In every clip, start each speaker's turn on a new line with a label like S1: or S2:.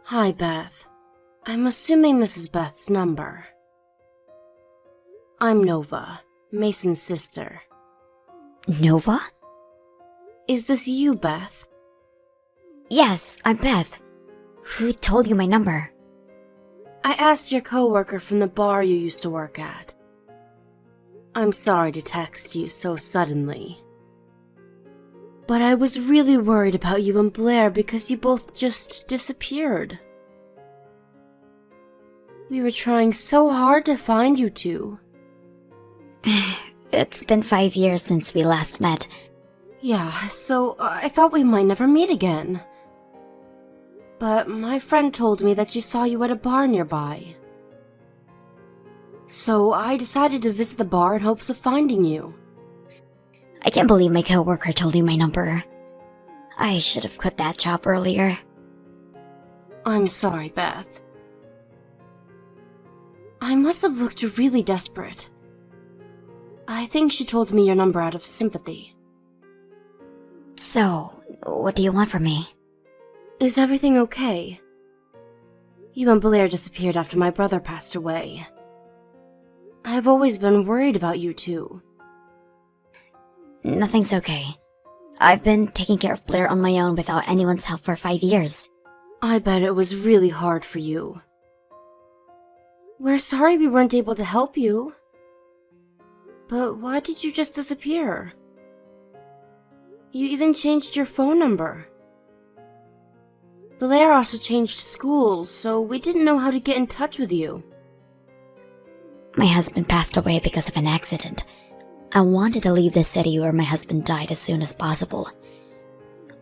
S1: Hi, Beth. I'm assuming this is Beth's number. I'm Nova, Mason's sister.
S2: Nova?
S1: Is this you, Beth?
S2: Yes, I'm Beth. Who told you my number?
S1: I asked your coworker from the bar you used to work at. I'm sorry to text you so suddenly. But I was really worried about you and Blair because you both just disappeared. We were trying so hard to find you two.
S2: It's been 5 years since we last met.
S1: Yeah, so I thought we might never meet again. But my friend told me that she saw you at a bar nearby. So I decided to visit the bar in hopes of finding you.
S2: I can't believe my coworker told you my number. I should have quit that job earlier.
S1: I'm sorry, Beth. I must have looked really desperate. I think she told me your number out of sympathy.
S2: So, what do you want from me?
S1: Is everything okay? You and Blair disappeared after my brother passed away. I've always been worried about you two.
S2: Nothing's okay. I've been taking care of Blair on my own without anyone's help for 5 years.
S1: I bet it was really hard for you. We're sorry we weren't able to help you. But why did you just disappear? You even changed your phone number. Blair also changed schools, so we didn't know how to get in touch with you.
S2: My husband passed away because of an accident. I wanted to leave the city where my husband died as soon as possible.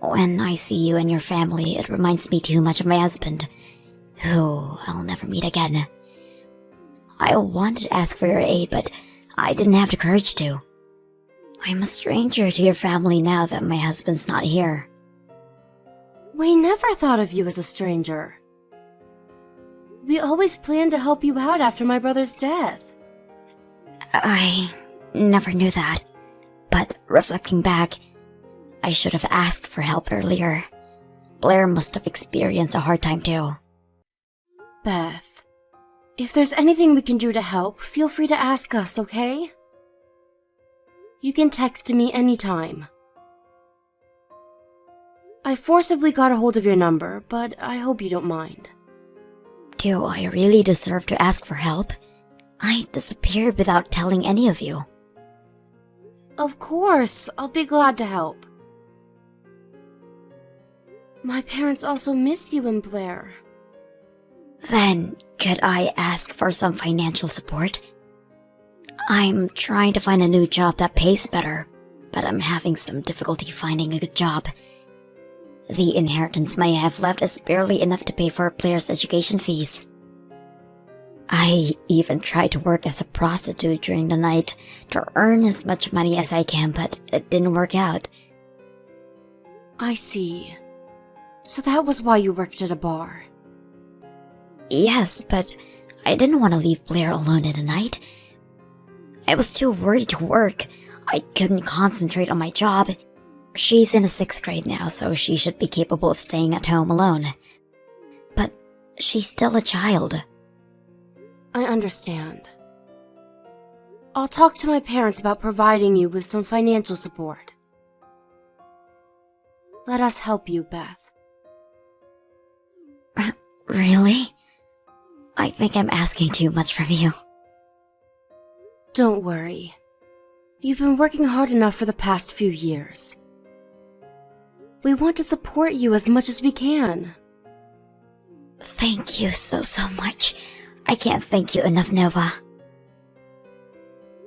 S2: When I see you and your family, it reminds me too much of my husband, who I'll never meet again. I wanted to ask for your aid, but I didn't have the courage to. I'm a stranger to your family now that my husband's not here.
S1: We never thought of you as a stranger. We always planned to help you out after my brother's death.
S2: I never knew that, but reflecting back, I should have asked for help earlier. Blair must have experienced a hard time too.
S1: Beth, if there's anything we can do to help, feel free to ask us, okay? You can text me anytime. I forcibly got a hold of your number, but I hope you don't mind.
S2: Do I really deserve to ask for help? I disappeared without telling any of you.
S1: Of course, I'll be glad to help. My parents also miss you and Blair.
S2: Then, could I ask for some financial support? I'm trying to find a new job that pays better, but I'm having some difficulty finding a good job. The inheritance money I have left is barely enough to pay for Blair's education fees. I even tried to work as a prostitute during the night to earn as much money as I can, but it didn't work out.
S1: I see. So that was why you worked at a bar.
S2: Yes, but I didn't want to leave Blair alone in the night. I was too worried to work. I couldn't concentrate on my job. She's in the 6th grade now, so she should be capable of staying at home alone. But she's still a child.
S1: I understand. I'll talk to my parents about providing you with some financial support. Let us help you, Beth.
S2: Really? I think I'm asking too much from you.
S1: Don't worry. You've been working hard enough for the past few years. We want to support you as much as we can.
S2: Thank you so much. I can't thank you enough, Nova.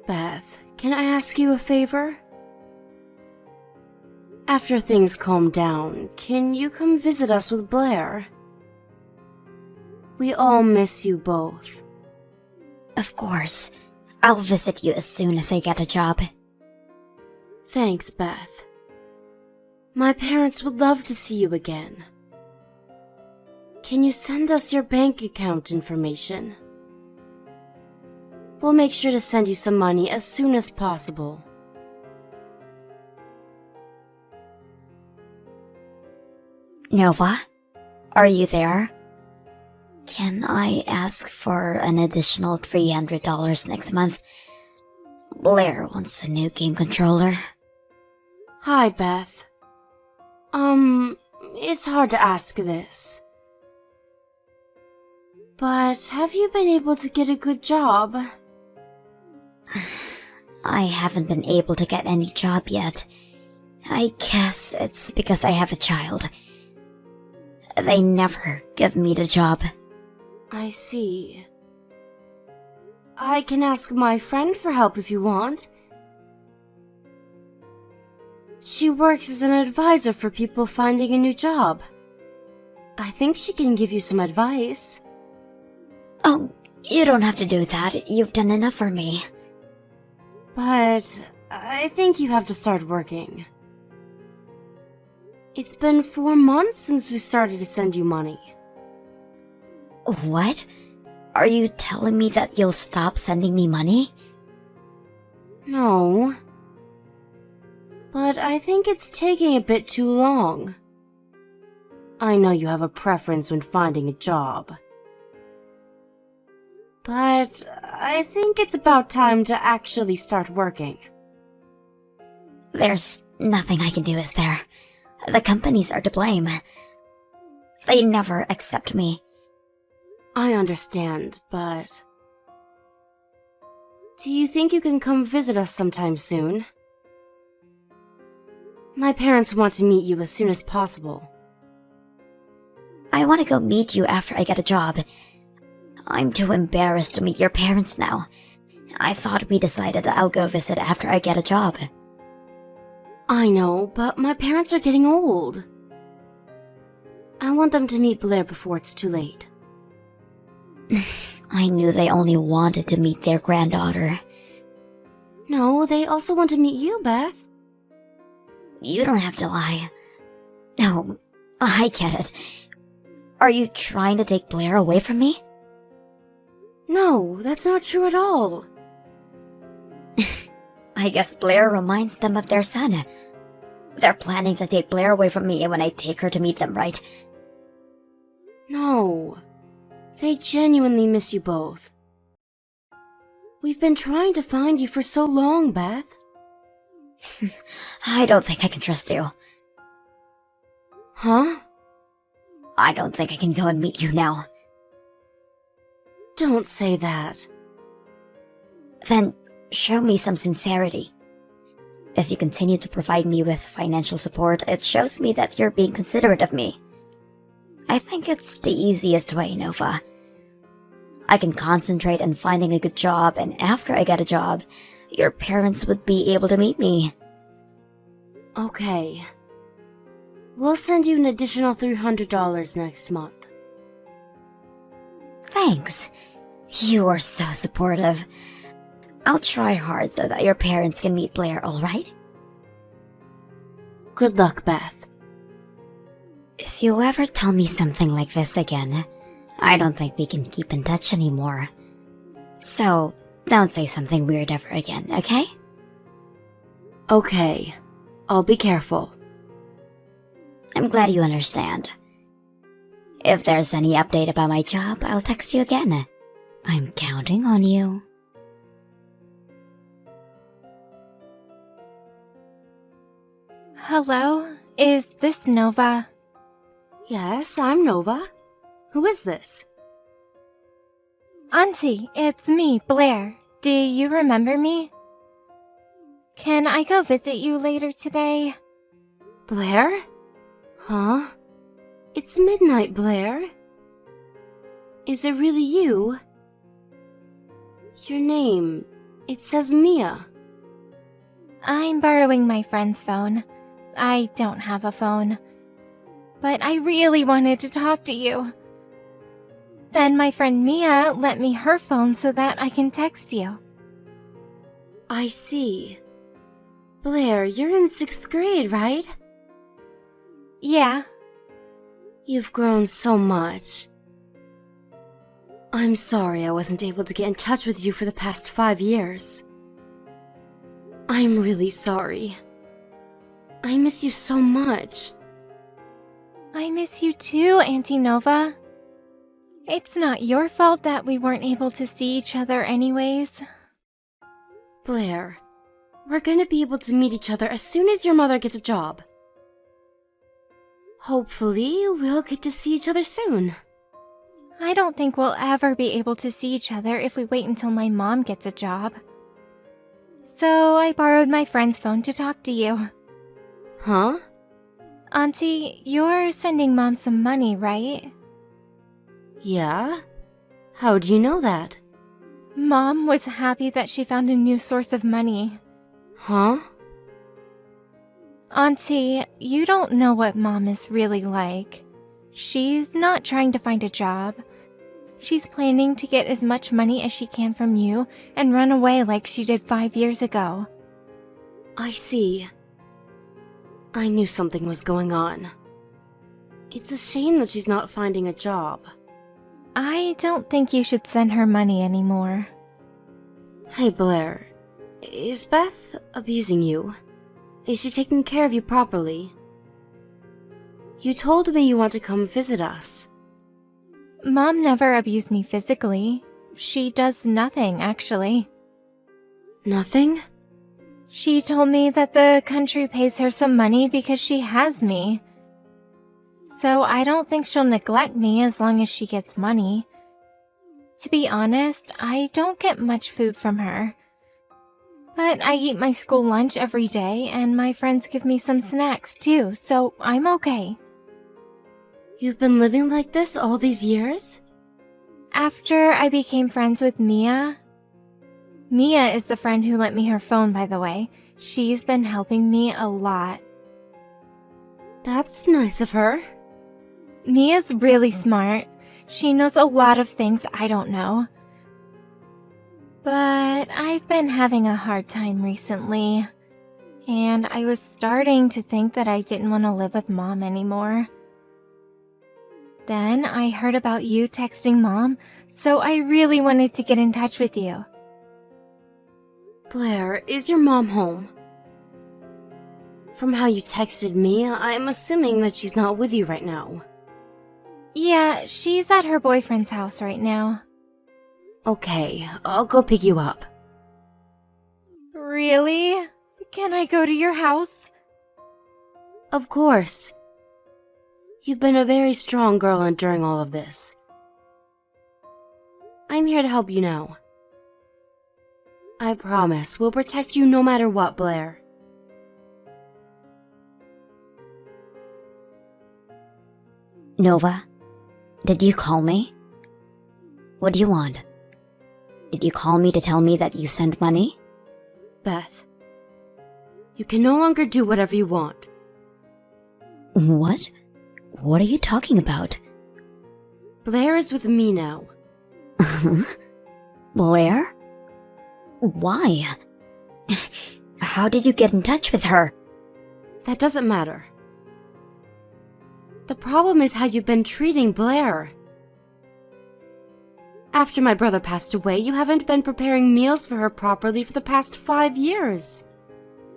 S1: Beth, can I ask you a favor? After things calm down, can you come visit us with Blair? We all miss you both.
S2: Of course. I'll visit you as soon as I get a job.
S1: Thanks, Beth. My parents would love to see you again. Can you send us your bank account information? We'll make sure to send you some money as soon as possible.
S2: Nova? Are you there? Can I ask for an additional $300 next month? Blair wants a new game controller.
S1: Hi, Beth. It's hard to ask this. But have you been able to get a good job?
S2: I haven't been able to get any job yet. I guess it's because I have a child. They never give me the job.
S1: I see. I can ask my friend for help if you want. She works as an advisor for people finding a new job. I think she can give you some advice.
S2: Oh, you don't have to do that. You've done enough for me.
S1: But I think you have to start working. It's been 4 months since we started to send you money.
S2: What? Are you telling me that you'll stop sending me money?
S1: No. But I think it's taking a bit too long. I know you have a preference when finding a job. But I think it's about time to actually start working.
S2: There's nothing I can do, is there? The companies are to blame. They never accept me.
S1: I understand, but... Do you think you can come visit us sometime soon? My parents want to meet you as soon as possible.
S2: I want to go meet you after I get a job. I'm too embarrassed to meet your parents now. I thought we decided that I'll go visit after I get a job.
S1: I know, but my parents are getting old. I want them to meet Blair before it's too late.
S2: I knew they only wanted to meet their granddaughter.
S1: No, they also want to meet you, Beth.
S2: You don't have to lie. No, I get it. Are you trying to take Blair away from me?
S1: No, that's not true at all.
S2: I guess Blair reminds them of their son. They're planning to take Blair away from me when I take her to meet them, right?
S1: No. They genuinely miss you both. We've been trying to find you for so long, Beth.
S2: I don't think I can trust you.
S1: Huh?
S2: I don't think I can go and meet you now.
S1: Don't say that.
S2: Then show me some sincerity. If you continue to provide me with financial support, it shows me that you're being considerate of me. I think it's the easiest way, Nova. I can concentrate on finding a good job, and after I get a job, your parents would be able to meet me.
S1: Okay. We'll send you an additional $300 next month.
S2: Thanks. You are so supportive. I'll try hard so that your parents can meet Blair, alright?
S1: Good luck, Beth.
S2: If you ever tell me something like this again, I don't think we can keep in touch anymore. So, don't say something weird ever again, okay?
S1: Okay. I'll be careful.
S2: I'm glad you understand. If there's any update about my job, I'll text you again. I'm counting on you.
S3: Hello? Is this Nova?
S1: Yes, I'm Nova. Who is this?
S3: Auntie, it's me, Blair. Do you remember me? Can I go visit you later today?
S1: Blair? Huh? It's midnight, Blair. Is it really you? Your name, it says Mia.
S3: I'm borrowing my friend's phone. I don't have a phone. But I really wanted to talk to you. Then my friend Mia lent me her phone so that I can text you.
S1: I see. Blair, you're in 6th grade, right?
S3: Yeah.
S1: You've grown so much. I'm sorry I wasn't able to get in touch with you for the past 5 years. I'm really sorry. I miss you so much.
S3: I miss you too, Auntie Nova. It's not your fault that we weren't able to see each other anyways.
S1: Blair, we're gonna be able to meet each other as soon as your mother gets a job. Hopefully, we'll get to see each other soon.
S3: I don't think we'll ever be able to see each other if we wait until my mom gets a job. So I borrowed my friend's phone to talk to you.
S1: Huh?
S3: Auntie, you're sending Mom some money, right?
S1: Yeah? How do you know that?
S3: Mom was happy that she found a new source of money.
S1: Huh?
S3: Auntie, you don't know what Mom is really like. She's not trying to find a job. She's planning to get as much money as she can from you and run away like she did 5 years ago.
S1: I see. I knew something was going on. It's a shame that she's not finding a job.
S3: I don't think you should send her money anymore.
S1: Hey Blair, is Beth abusing you? Is she taking care of you properly? You told me you want to come visit us.
S3: Mom never abused me physically. She does nothing, actually.
S1: Nothing?
S3: She told me that the country pays her some money because she has me. So I don't think she'll neglect me as long as she gets money. To be honest, I don't get much food from her. But I eat my school lunch every day, and my friends give me some snacks too, so I'm okay.
S1: You've been living like this all these years?
S3: After I became friends with Mia... Mia is the friend who lent me her phone, by the way. She's been helping me a lot.
S1: That's nice of her.
S3: Mia's really smart. She knows a lot of things I don't know. But I've been having a hard time recently. And I was starting to think that I didn't want to live with Mom anymore. Then I heard about you texting Mom, so I really wanted to get in touch with you.
S1: Blair, is your mom home? From how you texted me, I'm assuming that she's not with you right now.
S3: Yeah, she's at her boyfriend's house right now.
S1: Okay, I'll go pick you up.
S3: Really? Can I go to your house?
S1: Of course. You've been a very strong girl enduring all of this. I'm here to help you now. I promise we'll protect you no matter what, Blair.
S2: Nova, did you call me? What do you want? Did you call me to tell me that you sent money?
S1: Beth, you can no longer do whatever you want.
S2: What? What are you talking about?
S1: Blair is with me now.
S2: Blair? Why? How did you get in touch with her?
S1: That doesn't matter. The problem is how you've been treating Blair. After my brother passed away, you haven't been preparing meals for her properly for the past 5 years.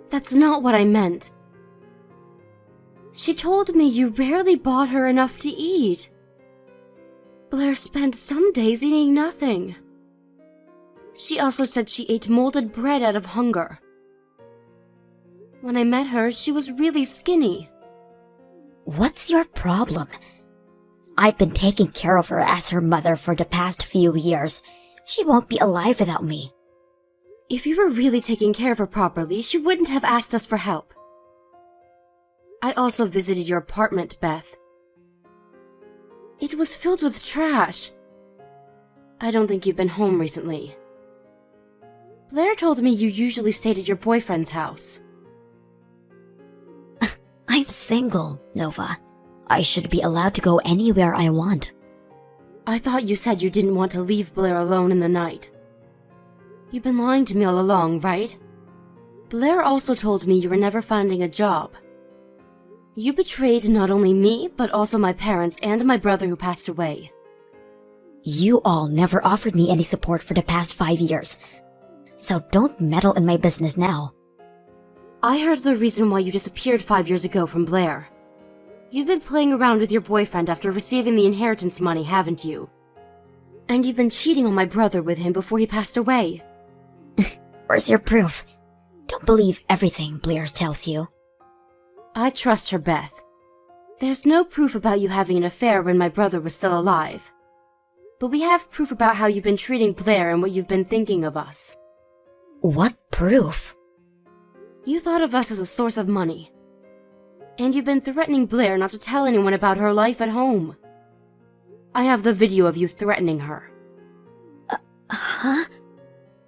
S1: That's not what I meant. She told me you rarely bought her enough to eat. Blair spent some days eating nothing. She also said she ate molded bread out of hunger. When I met her, she was really skinny.
S2: What's your problem? I've been taking care of her as her mother for the past few years. She won't be alive without me.
S1: If you were really taking care of her properly, she wouldn't have asked us for help. I also visited your apartment, Beth. It was filled with trash. I don't think you've been home recently. Blair told me you usually stayed at your boyfriend's house.
S2: I'm single, Nova. I should be allowed to go anywhere I want.
S1: I thought you said you didn't want to leave Blair alone in the night. You've been lying to me all along, right? Blair also told me you were never finding a job. You betrayed not only me, but also my parents and my brother who passed away.
S2: You all never offered me any support for the past 5 years. So don't meddle in my business now.
S1: I heard the reason why you disappeared 5 years ago from Blair. You've been playing around with your boyfriend after receiving the inheritance money, haven't you? And you've been cheating on my brother with him before he passed away.
S2: Where's your proof? Don't believe everything Blair tells you.
S1: I trust her, Beth. There's no proof about you having an affair when my brother was still alive. But we have proof about how you've been treating Blair and what you've been thinking of us.
S2: What proof?
S1: You thought of us as a source of money. And you've been threatening Blair not to tell anyone about her life at home. I have the video of you threatening her.
S2: Huh?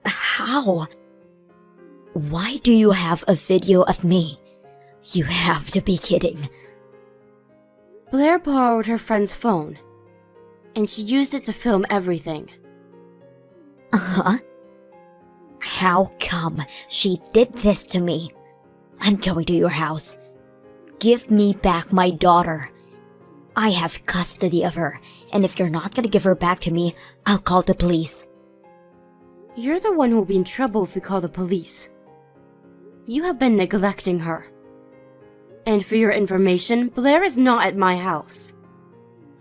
S2: How? Why do you have a video of me? You have to be kidding.
S1: Blair borrowed her friend's phone, and she used it to film everything.
S2: Uh-huh. How come she did this to me? I'm going to your house. Give me back my daughter. I have custody of her, and if you're not gonna give her back to me, I'll call the police.
S1: You're the one who will be in trouble if we call the police. You have been neglecting her. And for your information, Blair is not at my house.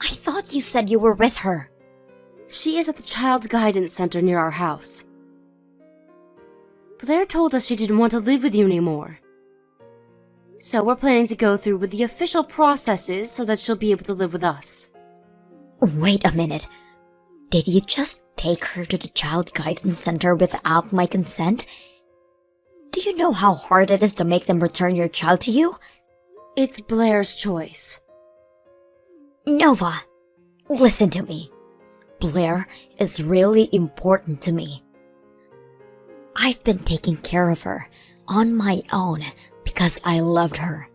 S2: I thought you said you were with her.
S1: She is at the Child Guidance Center near our house. Blair told us she didn't want to live with you anymore. So we're planning to go through with the official processes so that she'll be able to live with us.
S2: Wait a minute. Did you just take her to the Child Guidance Center without my consent? Do you know how hard it is to make them return your child to you?
S1: It's Blair's choice.
S2: Nova, listen to me. Blair is really important to me. I've been taking care of her on my own because I loved her.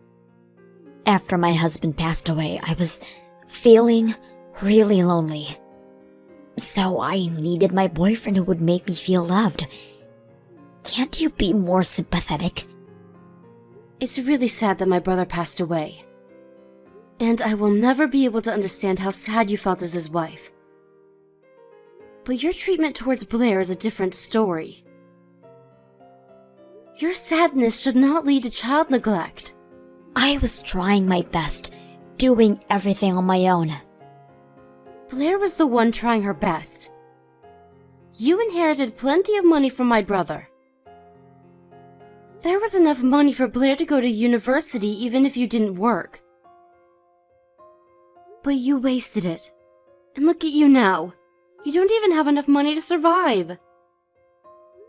S2: After my husband passed away, I was feeling really lonely. So I needed my boyfriend who would make me feel loved. Can't you be more sympathetic?
S1: It's really sad that my brother passed away. And I will never be able to understand how sad you felt as his wife. But your treatment towards Blair is a different story. Your sadness should not lead to child neglect.
S2: I was trying my best, doing everything on my own.
S1: Blair was the one trying her best. You inherited plenty of money from my brother. There was enough money for Blair to go to university even if you didn't work. But you wasted it. And look at you now. You don't even have enough money to survive.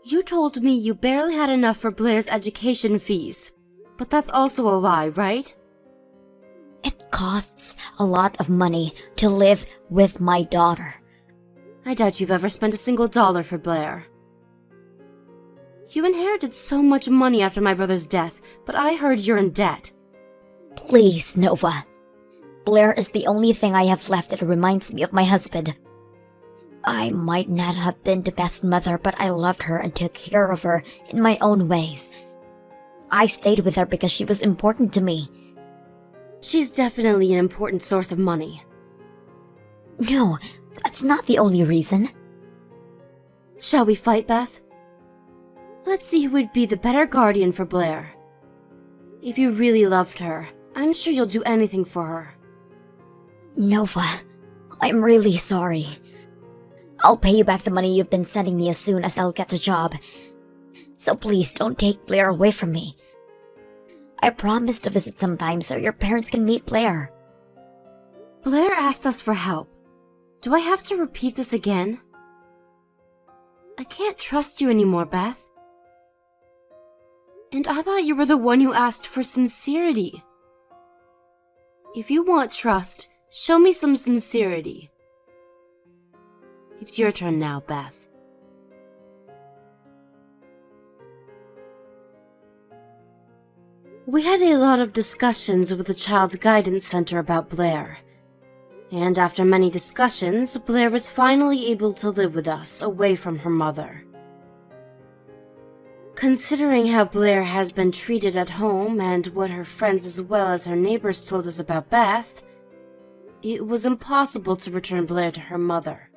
S1: You told me you barely had enough for Blair's education fees. But that's also a lie, right?
S2: It costs a lot of money to live with my daughter.
S1: I doubt you've ever spent a single dollar for Blair. You inherited so much money after my brother's death, but I heard you're in debt.
S2: Please, Nova. Blair is the only thing I have left that reminds me of my husband. I might not have been the best mother, but I loved her and took care of her in my own ways. I stayed with her because she was important to me.
S1: She's definitely an important source of money.
S2: No, that's not the only reason.
S1: Shall we fight, Beth? Let's see who would be the better guardian for Blair. If you really loved her, I'm sure you'll do anything for her.
S2: Nova, I'm really sorry. I'll pay you back the money you've been sending me as soon as I'll get a job. So please don't take Blair away from me. I promise to visit sometime so your parents can meet Blair.
S1: Blair asked us for help. Do I have to repeat this again? I can't trust you anymore, Beth. And I thought you were the one who asked for sincerity. If you want trust, show me some sincerity. It's your turn now, Beth. We had a lot of discussions with the Child Guidance Center about Blair. And after many discussions, Blair was finally able to live with us, away from her mother. Considering how Blair has been treated at home and what her friends as well as her neighbors told us about Beth, it was impossible to return Blair to her mother.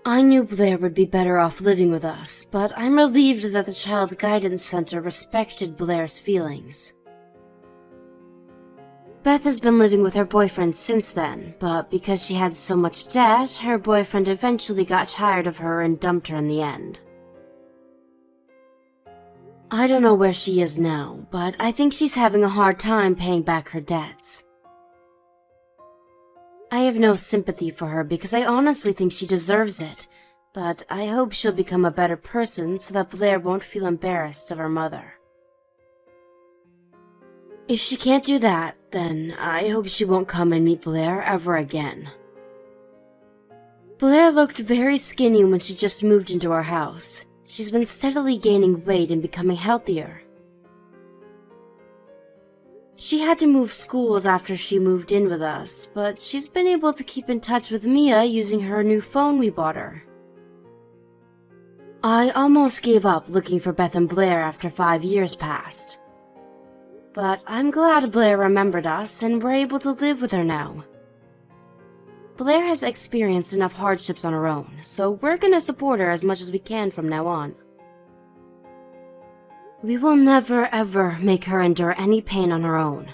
S1: I knew Blair would be better off living with us, but I'm relieved that the Child Guidance Center respected Blair's feelings. Beth has been living with her boyfriend since then, but because she had so much debt, her boyfriend eventually got tired of her and dumped her in the end. I don't know where she is now, but I think she's having a hard time paying back her debts. I have no sympathy for her because I honestly think she deserves it, but I hope she'll become a better person so that Blair won't feel embarrassed of her mother. If she can't do that, then I hope she won't come and meet Blair ever again. Blair looked very skinny when she just moved into our house. She's been steadily gaining weight and becoming healthier. She had to move schools after she moved in with us, but she's been able to keep in touch with Mia using her new phone we bought her. I almost gave up looking for Beth and Blair after 5 years passed. But I'm glad Blair remembered us and we're able to live with her now. Blair has experienced enough hardships on her own, so we're gonna support her as much as we can from now on. We will never ever make her endure any pain on her own.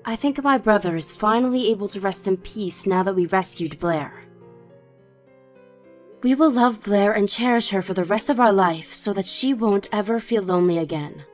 S1: I think my brother is finally able to rest in peace now that we rescued Blair. We will love Blair and cherish her for the rest of our life so that she won't ever feel lonely again.